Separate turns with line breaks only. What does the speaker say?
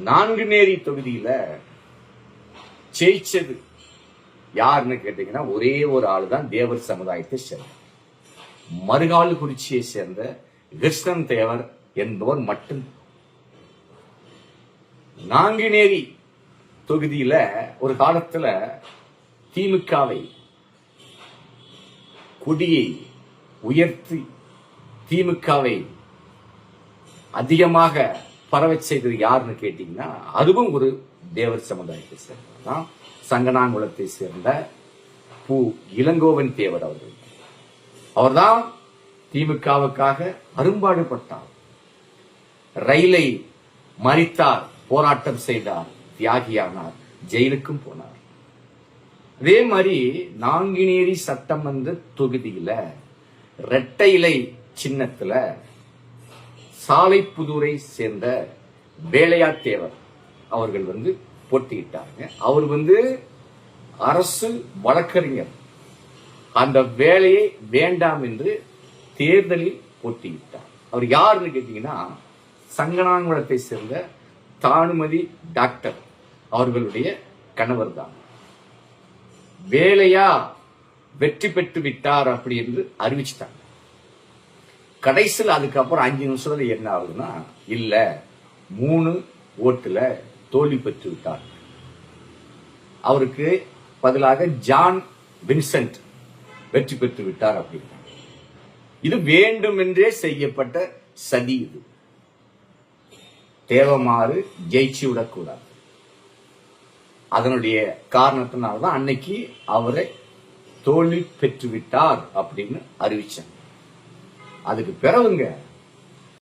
நான்குநேரி தொகுதியில ஜெயிச்சது யாருன்னு கேட்டீங்கன்னா ஒரே ஒரு ஆளுதான் தேவர் சமுதாயத்தை சேர்ந்த மருகாலுக்குறிச்சியை சேர்ந்த கிருஷ்ணன் தேவர் என்பவர் மட்டும். நான்குநேரி தொகுதியில ஒரு காலத்துல திமுகவை கொடியை உயர்த்தி திமுகவை அதிகமாக பரவச் செய்தது யாருன்னு கேட்டீங்கன்னா அதுவும் ஒரு தேவர் சமுதாயத்தை சேர்ந்ததான். சங்கனாங்குளத்தை சேர்ந்த பூ இளங்கோவன் தேவர் அவர்கள். அவர்தான் திமுகவுக்காக அரும்பாடுபட்டார். ரயிலை மறித்தார், போராட்டம் செய்தார், தியாகியானார், ஜெயிலுக்கும் போனார். அதே மாதிரி நான்குநேரி சட்டமன்ற தொகுதியில இரட்டை இலை சின்னத்துல சாலைப்புதூரை சேர்ந்த வேலையா தேவர் அவர்கள் போட்டியிட்டாங்க. அவர் அரசு வழக்கறிஞர். அந்த வேலையை வேண்டாம் என்று தேர்தலில் போட்டியிட்டார். அவர் யாருன்னு கேட்டீங்கன்னா சங்கனாங்குளத்தை சேர்ந்த தானுமதி டாக்டர் அவர்களுடைய கணவர் தான். வேலையா வெற்றி பெற்று விட்டார் அப்படி என்று அறிவிச்சிட்டாங்க. கடைசியில் அதுக்கப்புறம் 5 நிமிஷத்துல என்ன ஆகுதுன்னா இல்ல 3 ஓட்டுல தோல்வி பெற்று விட்டார். அவருக்கு பதிலாக ஜான் வின்சென்ட் வெற்றி பெற்று விட்டார் அப்படின்னா இது வேண்டுமென்றே செய்யப்பட்ட சதி. இது தேவமாறு ஜெயிச்சு விடக்கூடாது. அதனுடைய காரணத்தினால்தான் அன்னைக்கு அவரை தோல்வி பெற்று விட்டார் அப்படின்னு அறிவிச்சாங்க. அதுக்கு பிறகுங்க